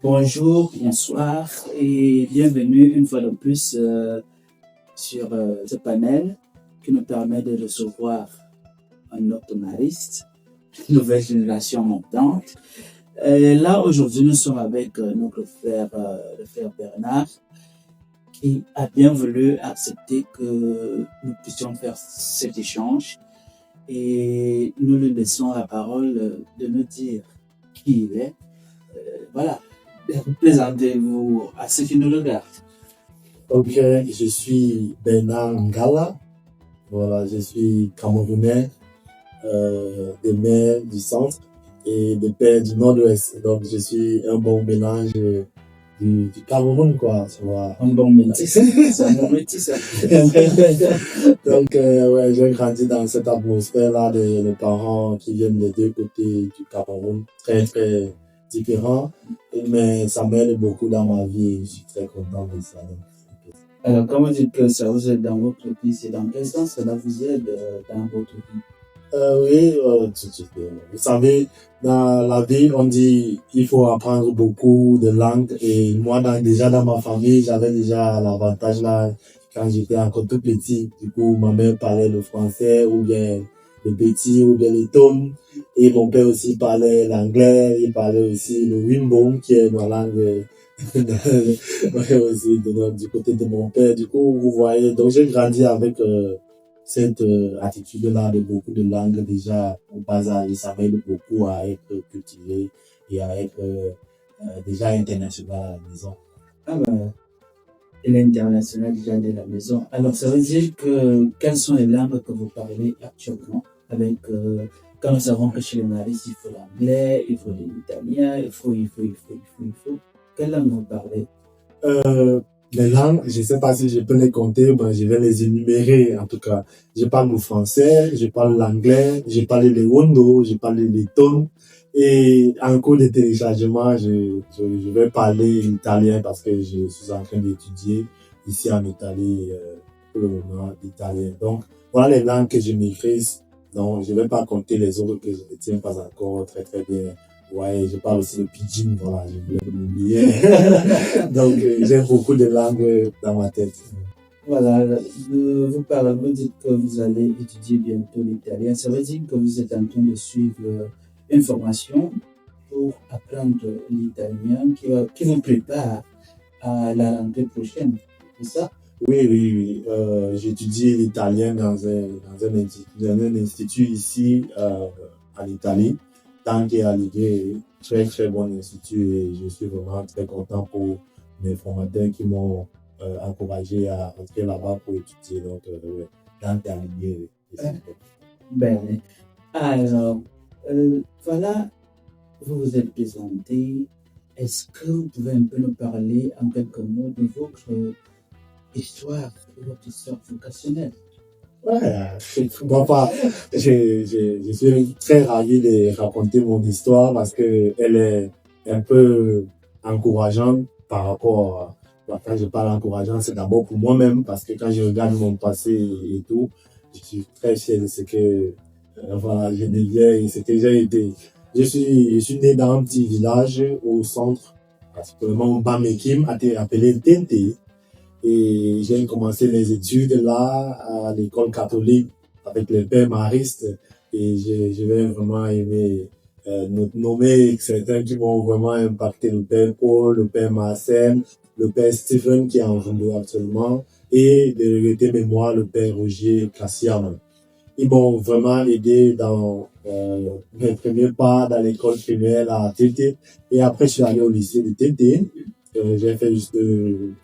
Bonjour, bonsoir et bienvenue une fois de plus sur ce panel qui nous permet de recevoir un optométriste, nouvelle génération montante. Là, aujourd'hui, nous sommes avec notre frère, le frère Bernard, qui a bien voulu accepter que nous puissions faire cet échange et nous lui laissons la parole de nous dire qui il est. Voilà. Présentez-vous à ceux qui nous regardent. Ok, je suis Bernard Ngala. Voilà, je suis Camerounais, de mère du centre et de père du nord-ouest. Donc, je suis un bon mélange du Cameroun, quoi. Tu vois. Un bon métis. C'est un bon métis, ça. Donc, ouais, j'ai grandi dans cette atmosphère-là de parents qui viennent des deux côtés du Cameroun, très, très différents. Mais ça m'aide beaucoup dans ma vie et je suis très content de ça. Alors, quand vous dites que ça vous aide dans votre vie, c'est dans quel sens cela vous aide dans votre vie? Oui, vous savez, dans la vie, on dit il faut apprendre beaucoup de langues et moi, déjà dans ma famille, j'avais déjà l'avantage là, quand j'étais encore tout petit. Du coup, ma mère parlait le français ou bien le petit ou bien les tomes et mon père aussi parlait l'anglais, il parlait aussi le Wimbom qui est ma langue aussi du côté de mon père. Du coup, vous voyez, donc j'ai grandi avec cette attitude-là de beaucoup de langues déjà au bas âge. Ça m'aide beaucoup à être cultivé et à être déjà international à la maison. Ah ben, il est international déjà dès la maison. Alors, ça veut dire que quelles sont les langues que vous parlez actuellement avec quand nous savons que chez les maris, il faut l'anglais, il faut l'italien, il faut. Quelle langue vous parlez? Les langues, je sais pas si je peux les compter, ben, je vais les énumérer, en tout cas. Je parle le français, je parle l'anglais, je parle le wondo, je parle les tonnes. Et en cours de téléchargement, je vais parler l'italien parce que je suis en train d'étudier ici en Italie, pour le moment, l'italien. Donc, voilà les langues que je maîtrise. Donc, je vais pas compter les autres que je ne tiens pas encore très, très bien. Ouais, je parle aussi le pidgin, voilà, je voulais l'oublier. Donc, j'ai beaucoup de langues dans ma tête. Voilà, vous dites que vous allez étudier bientôt l'italien. Ça veut dire que vous êtes en train de suivre une formation pour apprendre l'italien qui vous prépare à la rentrée prochaine. C'est ça? Oui. J'étudie l'italien dans un institut ici, en Italie. Tant qu'il a l'idée, très, très bon institut et je suis vraiment très content pour mes formateurs qui m'ont encouragé à entrer là-bas pour étudier. Donc, tant qu'il a l'idée, Ben, alors, voilà, vous vous êtes présenté. Est-ce que vous pouvez un peu nous parler en quelques mots de votre histoire vocationnelle? Ouais, je suis très ravi de raconter mon histoire parce que elle est un peu encourageante par rapport quand je parle encourageant, c'est d'abord pour moi-même parce que quand je regarde mon passé et tout, je suis très fier de ce que, voilà, je deviens et ce que j'ai été. Je suis né dans un petit village au centre, particulièrement au Bamekim, appelé Tente. Et j'ai commencé mes études là, à l'école catholique, avec le père mariste. Et je vais vraiment aimer nommer certains qui m'ont vraiment impacté. Le père Paul, le père Marcel, le père Stephen qui est en Rondo actuellement. Et de regretter mémoire, le père Roger Cassiam. Ils m'ont vraiment aidé dans mes premiers pas dans l'école primaire à Tété. Et après, je suis allé au lycée de Tété. J'ai fait juste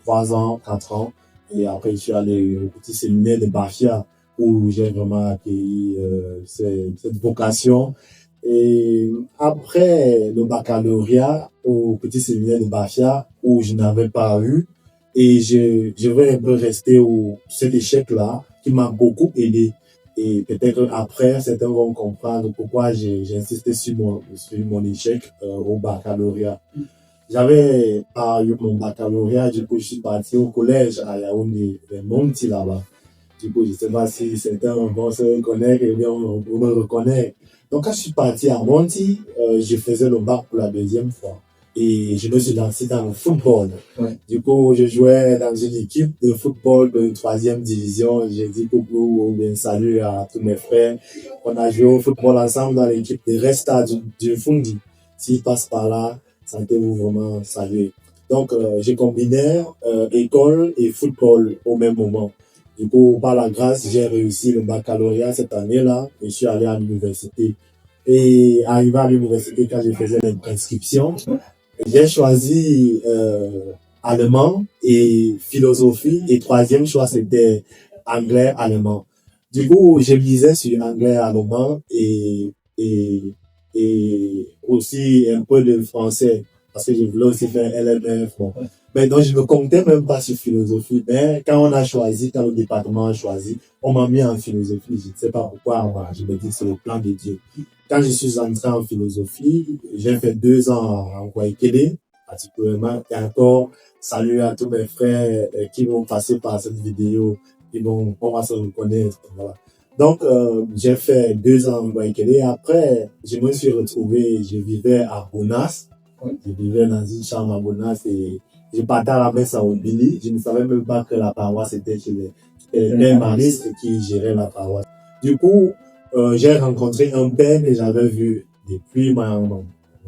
3 ans, 4 ans. Et après, je suis allé au petit séminaire de Bafia où j'ai vraiment accueilli cette vocation. Et après le baccalauréat au petit séminaire de Bafia où je n'avais pas eu. Et je vais un peu rester cet échec-là qui m'a beaucoup aidé. Et peut-être après, certains vont comprendre pourquoi j'ai insisté sur mon échec au baccalauréat. J'avais pas eu mon baccalauréat, du coup, je suis parti au collège à Yaoundé, vers Monti là-bas. Du coup, je sais pas si certains vont se reconnaître et bien on me reconnaît. Donc, quand je suis parti à Monti, je faisais le bac pour la deuxième fois. et je me suis lancé dans le football. Ouais. Du coup, je jouais dans une équipe de football de 3e division. J'ai dit coucou ou bien salut à tous mes frères. On a joué au football ensemble dans l'équipe de Resta du Fundi. S'il passe par là, sentez-vous vraiment saluer. Donc, j'ai combiné école et football au même moment. Du coup, par la grâce, j'ai réussi le baccalauréat cette année-là. Je suis allé à l'université. Et arrivé à l'université, quand je faisais l'inscription, j'ai choisi allemand et philosophie. Et 3e choix, c'était anglais-allemand. Du coup, je lisais sur anglais-allemand et aussi un peu de français. Parce que je voulais aussi faire LMF. Bon. Mais donc, je ne comptais même pas sur philosophie. Mais quand le département a choisi, on m'a mis en philosophie. Je ne sais pas pourquoi. Voilà, je me dis que c'est le plan de Dieu. Quand je suis entré en philosophie, j'ai fait 2 ans en Waikele, particulièrement. Et encore, salut à tous mes frères qui vont passer par cette vidéo. On va se reconnaître. Voilà. Donc, j'ai fait 2 ans en Waikele. Après, je me suis retrouvé, je vivais à Bonas. Je vivais dans une chambre à Bonas et je partais à la messe à Obili. Je ne savais même pas que la paroisse était chez les pères maristes qui géraient la paroisse. Du coup, j'ai rencontré un père que j'avais vu depuis mon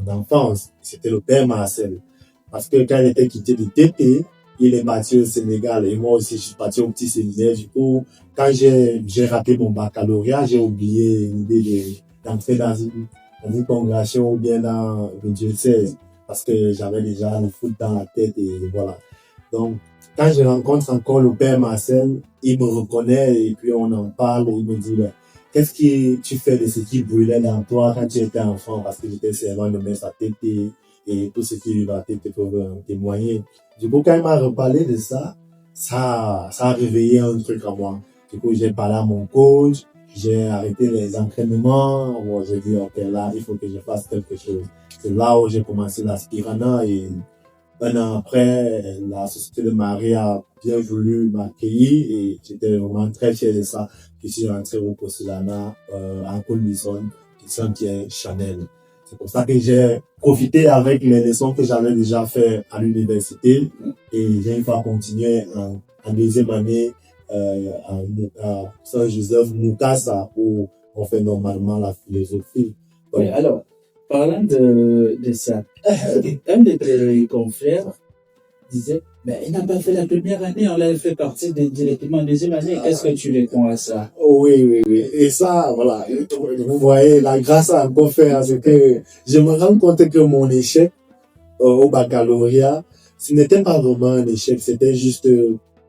enfance. C'était le père Marcel. Parce que quand il était quitté de TP, il est parti au Sénégal et moi aussi je suis parti au petit séminaire. Du coup, quand j'ai raté mon baccalauréat, j'ai oublié l'idée d'entrer dans une congrégation ou bien dans le diocèse parce que j'avais déjà le foot dans la tête et voilà. Donc, quand je rencontre encore le père Marcel, il me reconnaît et puis on en parle et il me dit, qu'est-ce que tu fais de ce qui brûlait dans toi quand tu étais enfant? Parce que j'étais servant de messe à TT et tout ce qui lui va TT peuvent témoigner. Du coup, quand il m'a reparlé de ça, ça a réveillé un truc en moi. Du coup, j'ai parlé à mon coach, j'ai arrêté les entraînements. Bon, j'ai dit, ok, là, il faut que je fasse quelque chose. C'est là où j'ai commencé l'aspirana et 1 an après, la Société de Marie a bien voulu m'accueillir et j'étais vraiment très fier de ça. Je suis rentré au postulat en condition qui est Chanel. C'est pour ça que j'ai profité avec les leçons que j'avais déjà fait à l'université et j'ai une fois continué en 2e année à Saint-Joseph Mukasa où on fait normalement la philosophie. Donc, oui, alors, parlant de ça, un de tes confrères disait, mais il n'a pas fait la première année, on l'a fait partir directement en 2e année. Qu'est-ce que tu réponds à ça? Oui. Et ça, voilà. Vous voyez, la grâce a encore fait, c'est que je me rends compte que mon échec au baccalauréat, ce n'était pas vraiment un échec, c'était juste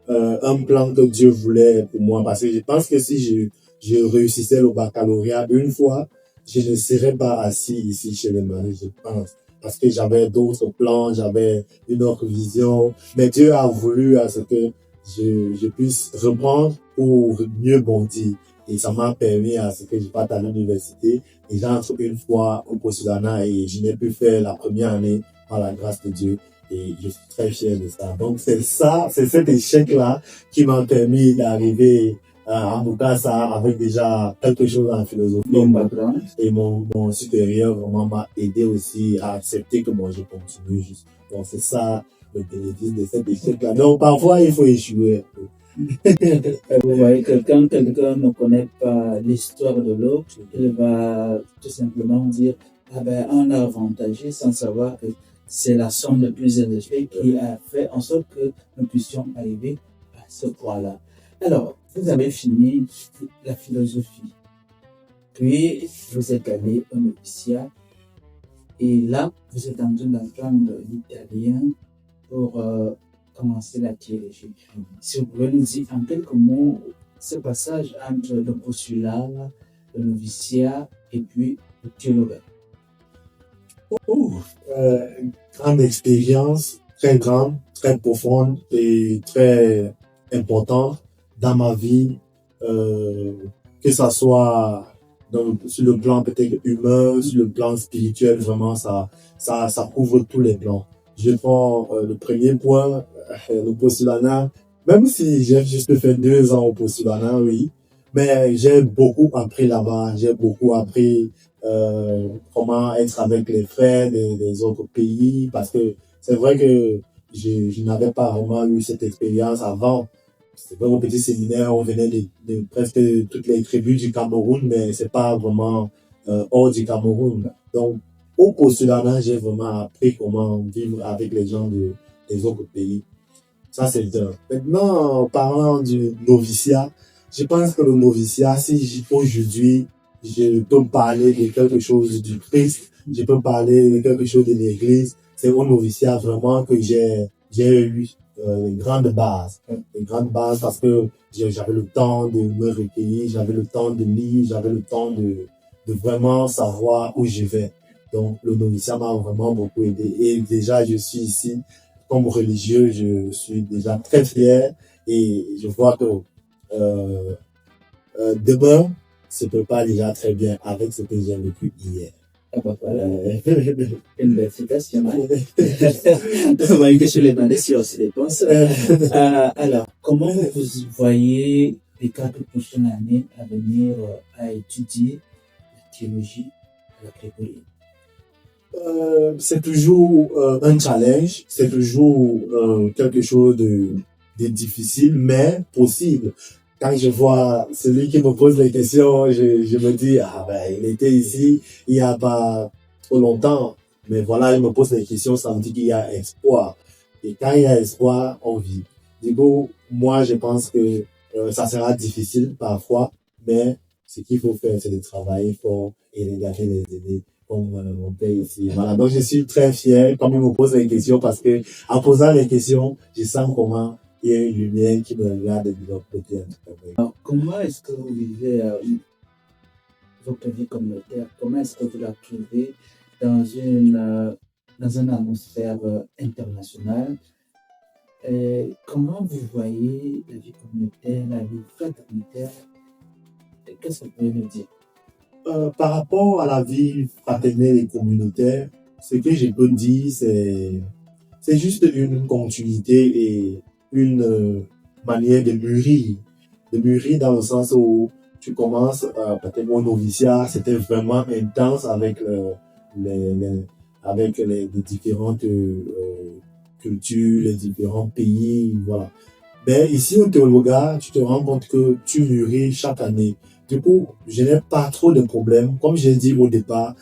un plan que Dieu voulait pour moi. Parce que je pense que si je réussissais le baccalauréat une fois, je ne serais pas assis ici chez les maris, je pense. Parce que j'avais d'autres plans, j'avais une autre vision. Mais Dieu a voulu à ce que je puisse reprendre pour mieux bondir. Et ça m'a permis à ce que je parte à l'université. Et j'entre une fois au postulat et je n'ai pu faire la première année par la grâce de Dieu. Et je suis très fier de ça. Donc c'est cet échec-là qui m'a permis d'arriver en tout cas ça avec déjà quelque chose en philosophie. Et mon supérieur vraiment m'a aidé aussi à accepter que moi je continue juste. Donc c'est ça le bénéfice de cet échec-là. Donc parfois il faut échouer un peu. Vous voyez, quelqu'un ne connaît pas l'histoire de l'autre, il va tout simplement dire, on a avantagé sans savoir que c'est la somme de plusieurs échecs qui a fait en sorte que nous puissions arriver à ce point-là. Alors, vous avez fini la philosophie, puis vous êtes allé au noviciat, et là, vous êtes en train d'apprendre l'italien pour commencer la théologie. Si vous pouvez nous dire en quelques mots ce passage entre le postulat, le noviciat et puis le théologie. Grande expérience, très grande, très profonde et très importante dans ma vie, que ça soit sur le plan peut-être humain, sur le plan spirituel, vraiment ça couvre tous les plans. Je prends le premier point, le postulat, même si j'ai juste fait 2 ans au postulat, oui, Mais j'ai beaucoup appris là-bas. J'ai beaucoup appris comment être avec les frères des autres pays, parce que c'est vrai que je n'avais pas vraiment eu cette expérience avant. C'était un petit séminaire, on venait de presque toutes les tribus du Cameroun, mais c'est pas vraiment hors du Cameroun. Donc, au postulat, j'ai vraiment appris comment vivre avec les gens des autres pays. Ça, c'est bien. Maintenant, en parlant du noviciat, je pense que le noviciat, si aujourd'hui, je peux me parler de quelque chose du Christ, je peux me parler de quelque chose de l'Église, c'est au noviciat vraiment que j'ai eu une grande base. Une grande base parce que j'avais le temps de me recueillir, j'avais le temps de lire, j'avais le temps de vraiment savoir où je vais. Donc, le noviciat m'a vraiment beaucoup aidé. Et déjà, je suis ici comme religieux, je suis déjà très fier et je vois que demain se prépare déjà très bien avec ce que j'ai vécu hier. Ah bah voilà, une belle citation. Que je l'ai demandé si on se dépense. Alors, comment vous voyez les 4 prochaines années à venir à étudier la théologie à la grégorienne? C'est toujours un challenge, c'est toujours quelque chose de difficile, mais possible. Quand je vois celui qui me pose les questions, je me dis, ah ben, il était ici il y a pas trop longtemps, mais voilà, il me pose les questions, ça me dit qu'il y a espoir. Et quand il y a espoir, on vit. Du coup, moi, je pense que ça sera difficile parfois, mais ce qu'il faut faire, c'est de travailler fort et regarder les idées comme mon père ici. Voilà, donc je suis très fier quand il me pose les questions parce que en posant les questions, je sens comment il y a une lumière qui me regarde de l'autre côté. Alors, comment est-ce que vous vivez votre vie communautaire? Comment est-ce que vous la trouvez dans une atmosphère internationale? Et comment vous voyez la vie communautaire, la vie fraternitaire? Qu'est-ce que vous pouvez nous dire? Par rapport à la vie fraternelle et communautaire, ce que je peux dire, c'est juste une continuité et une manière de mûrir. De mûrir dans le sens où tu commences, peut-être au noviciat, c'était vraiment intense avec les différentes cultures, les différents pays, voilà. Mais ici au Théologa, tu te rends compte que tu mûris chaque année. Du coup, je n'ai pas trop de problèmes. Comme j'ai dit au départ,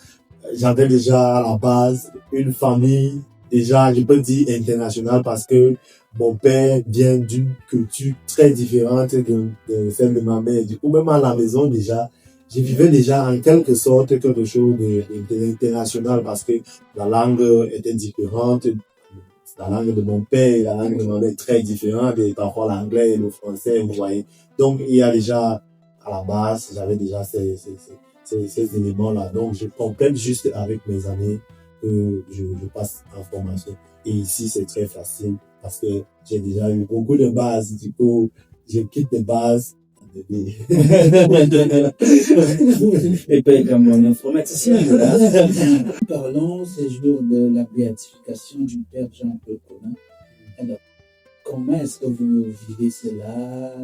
j'avais déjà à la base une famille, déjà, je peux dire internationale parce que mon père vient d'une culture très différente de celle de ma mère. Du coup, même à la maison déjà, je vivais déjà en quelque sorte quelque chose d'international parce que la langue était différente. La langue de mon père et la langue de ma mère est très différente et parfois l'anglais et le français, vous voyez. Donc, il y a déjà, à la base, j'avais déjà ces éléments-là. Donc, je complète juste avec mes années que je passe en formation. Et ici, c'est très facile parce que j'ai déjà eu beaucoup de bases. Du coup, je quitte les bases. Et puis, comme mon informaticien, voilà. Parlons ces jours de la béatification du Père Jean-Paul Colin. Alors, comment est-ce que vous vivez cela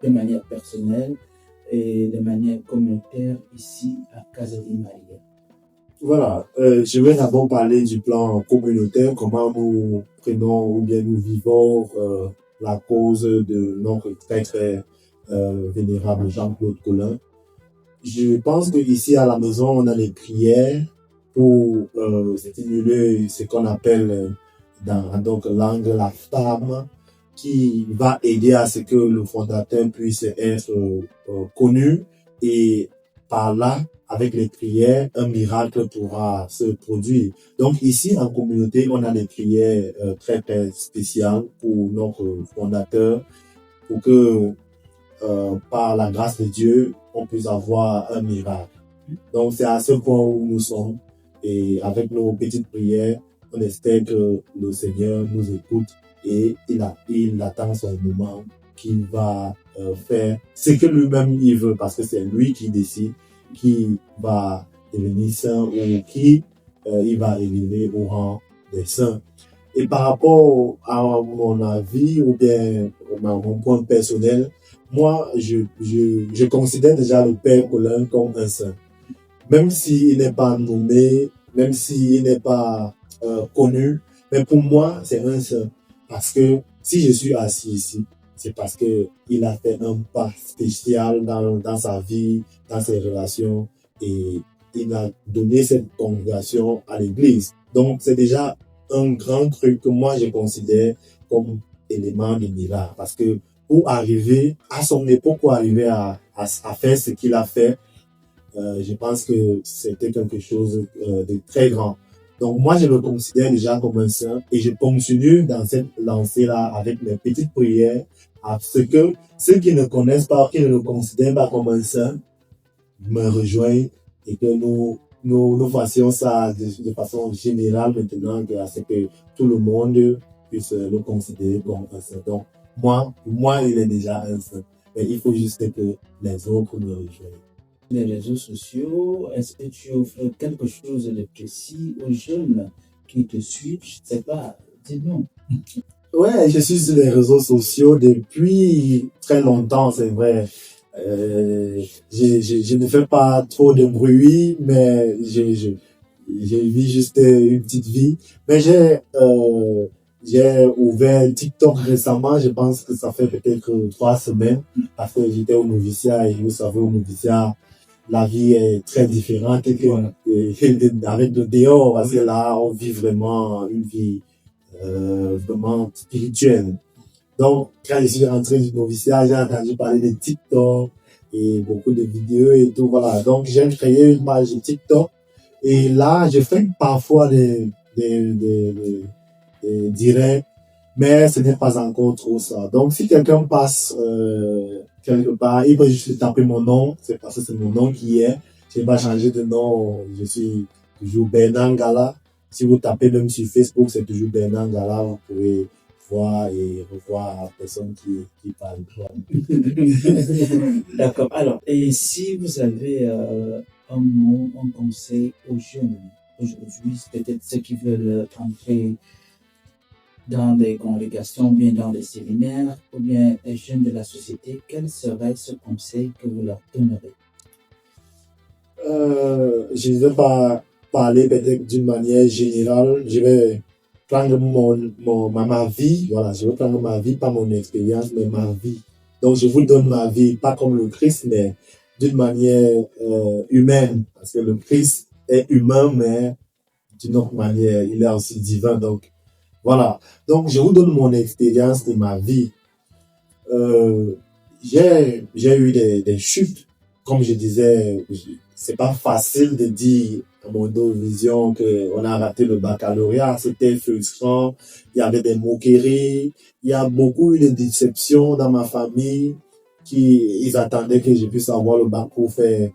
de manière personnelle et de manière communautaire ici à Casa de Maria? Voilà, je vais d'abord parler du plan communautaire, comment nous prenons ou bien nous vivons la cause de notre très très vénérable Jean-Claude Colin. Je pense que ici à la maison, on a les prières pour stimuler ce qu'on appelle dans donc langue la femme, qui va aider à ce que le fondateur puisse être connu et par là, avec les prières, un miracle pourra se produire. Donc ici, en communauté, on a des prières très très spéciales pour notre fondateur, pour que par la grâce de Dieu, on puisse avoir un miracle. Donc c'est à ce point où nous sommes et avec nos petites prières, on espère que le Seigneur nous écoute et il attend son moment qu'il va faire ce que lui-même il veut parce que c'est lui qui décide qui va devenir saint ou qui il va élever au rang des saints. Et par rapport à mon avis ou bien à mon point personnel, moi, je considère déjà le Père Colin comme un saint. Même s'il n'est pas nommé, même s'il n'est pas connu, mais pour moi, c'est un saint. Parce que si je suis assis ici, c'est parce que il a fait un pas spécial dans sa vie, dans ses relations, et il a donné cette congrégation à l'église. Donc, c'est déjà un grand truc que moi, je considère comme élément de miracle. Parce que pour arriver à son époque, pour arriver à faire ce qu'il a fait, je pense que c'était quelque chose de très grand. Donc moi, je le considère déjà comme un saint et je continue dans cette lancée-là avec mes petites prières à ce que ceux qui ne connaissent pas, qui ne le considèrent pas comme un saint, me rejoignent et que nous fassions ça de façon générale maintenant, à ce que tout le monde puisse le considérer comme un saint. Donc pour moi, il est déjà un saint. Mais il faut juste que les autres me rejoignent. Les réseaux sociaux, est-ce que tu offres quelque chose de précis aux jeunes qui te suivent? Je ne sais pas, dis-nous. Ouais, je suis sur les réseaux sociaux depuis très longtemps, c'est vrai. Je ne fais pas trop de bruit, mais je vis juste une petite vie. Mais j'ai ouvert TikTok récemment, je pense que ça fait peut-être 3 semaines, parce que j'étais au noviciat et vous savez, au noviciat, la vie est très différente avec le dehors, parce que là, on vit vraiment une vie vraiment spirituelle. Donc, quand je suis rentré du noviciat, j'ai entendu parler de TikTok et beaucoup de vidéos et tout, voilà. Donc, j'ai créé une page TikTok et là, je fais parfois des directs, mais ce n'est pas encore trop ça. Donc, si quelqu'un passe quelque part, il peut juste taper mon nom, c'est parce que c'est mon nom qui est. Je n'ai pas changé de nom, je suis toujours Bernard Ngala. Si vous tapez même sur Facebook, c'est toujours Bernard Ngala, vous pouvez voir et revoir la personne qui parle. D'accord. Alors, et si vous avez un mot, un conseil aux jeunes aujourd'hui, peut-être ceux qui veulent entrer dans des congrégations, ou bien dans des séminaires, ou bien les jeunes de la société, quel serait ce conseil que vous leur donnerez? Je ne vais pas parler peut-être d'une manière générale. Je vais prendre ma vie. Voilà, je vais prendre ma vie, pas mon expérience, mais ma vie. Donc, je vous donne ma vie, pas comme le Christ, mais d'une manière humaine. Parce que le Christ est humain, mais d'une autre manière, il est aussi divin. Donc, voilà. Donc, je vous donne mon expérience de ma vie. J'ai eu des chutes. Comme je disais, c'est pas facile de dire à mon vision qu'on a raté le baccalauréat. C'était frustrant. Il y avait des moqueries. Il y a beaucoup eu de déceptions dans ma famille ils attendaient que je puisse avoir le bac pour faire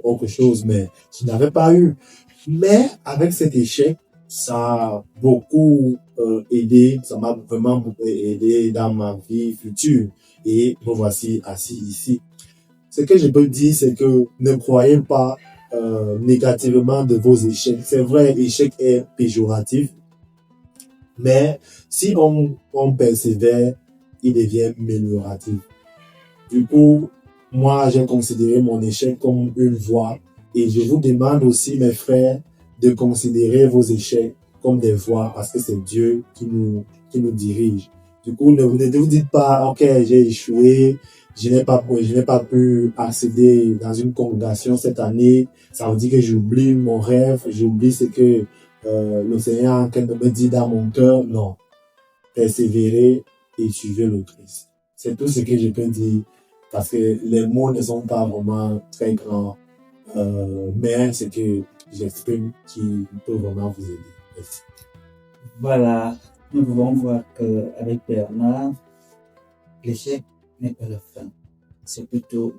autre chose, mais je n'avais pas eu. Mais avec cet échec, ça a beaucoup aidé, ça m'a vraiment beaucoup aidé dans ma vie future. Et me voici assis ici. Ce que je peux dire, c'est que ne croyez pas négativement de vos échecs. C'est vrai, échec est péjoratif, mais si on persévère, il devient amélioratif. Du coup, moi, j'ai considéré mon échec comme une voie et je vous demande aussi, mes frères, de considérer vos échecs comme des voies parce que c'est Dieu qui nous dirige. Du coup, ne vous dites pas, ok, j'ai échoué, je n'ai pas pu accéder dans une congrégation cette année. Ça veut dire que j'oublie mon rêve, j'oublie ce que le Seigneur est en train de me dire dans mon cœur. Non. Persévérez et suivez le Christ. C'est tout ce que je peux dire parce que les mots ne sont pas vraiment très grands, mais c'est que j'exprime qui peut vraiment vous aider. Merci. Voilà, nous pouvons voir qu'avec Bernard, l'échec n'est pas la fin. C'est plutôt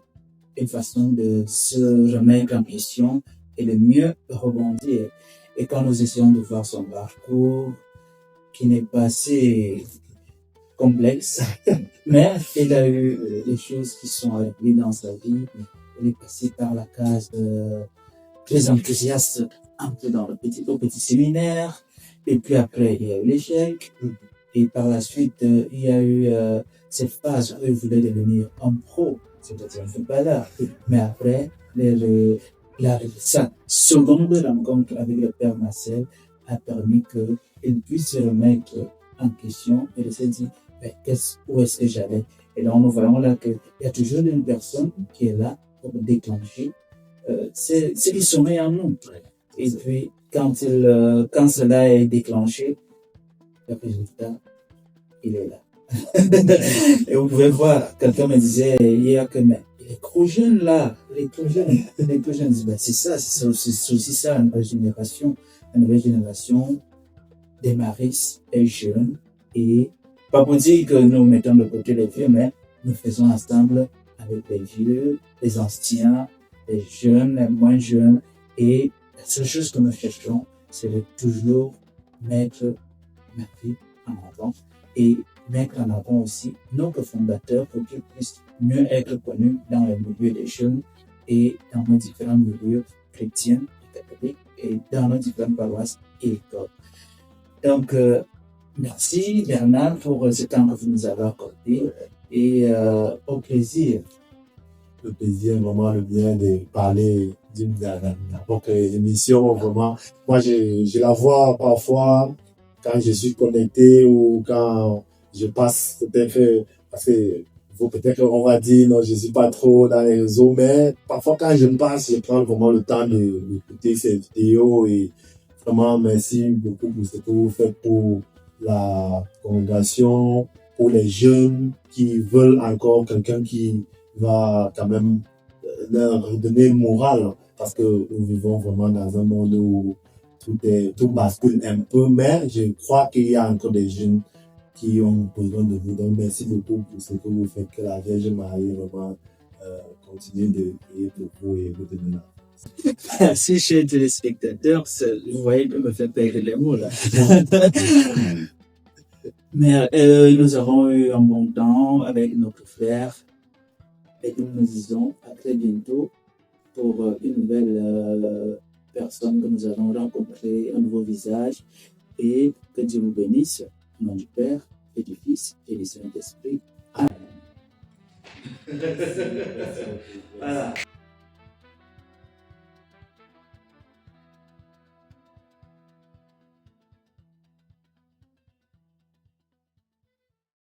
une façon de se remettre en question et de mieux rebondir. Et quand nous essayons de voir son parcours, qui n'est pas assez complexe, mais il a eu des choses qui sont arrivées dans sa vie. Il est passé par la case très enthousiaste, un peu au petit séminaire, et puis après il y a eu l'échec, Et par la suite, il y a eu cette phase où il voulait devenir un pro, c'est-à-dire un footballeur. Mais après, sa seconde rencontre avec le père Marcel a permis qu'il puisse se remettre en question et de se dire, mais où est-ce que j'allais? Et donc, nous voyons là qu'il y a toujours une personne qui est là pour déclencher c'est qui sommeille en nous. Et puis, quand cela est déclenché, le résultat, il est là. Et vous pouvez voir, quelqu'un me disait hier que mais il est trop jeune là, il est trop jeune. Ben, c'est aussi ça, la nouvelle génération des Maris est jeune et pas pour dire que nous mettons de côté les vieux, mais nous faisons ensemble avec les vieux, les anciens, les jeunes, les moins jeunes et la seule chose que nous cherchons, c'est de toujours mettre Marie en avant et mettre en avant aussi nos cofondateurs pour qu'ils puissent mieux être connus dans le milieu des jeunes et dans nos différents milieux chrétiens et catholiques et dans nos différentes paroisses et écoles. Donc, merci Bernard pour ce temps que vous nous avez accordé et au plaisir. Le plaisir, vraiment le bien de parler d'une n'importe quelle émission, vraiment. Moi, je la vois parfois quand je suis connecté ou quand je passe, peut-être, parce que peut-être on va dire, non, je suis pas trop dans les réseaux, mais parfois quand je passe, je prends vraiment le temps d'écouter ces vidéos et vraiment merci beaucoup pour ce que vous faites pour la congrégation, pour les jeunes qui veulent encore quelqu'un qui va quand même leur donner le moral parce que nous vivons vraiment dans un monde où tout bascule un peu, mais je crois qu'il y a encore des jeunes qui ont besoin de vous. Donc, merci beaucoup pour ce que vous faites, que la Vierge Marie vraiment continue de prier pour vous et vous donner la. Merci, chers téléspectateurs. Vous voyez, il me fait perdre les mots là. Mais nous avons eu un bon temps avec notre frère et nous nous disons à très bientôt pour une nouvelle personne que nous allons rencontrer, un nouveau visage et que Dieu vous bénisse au nom du Père et du Fils et du Saint-Esprit. Amen. Voilà.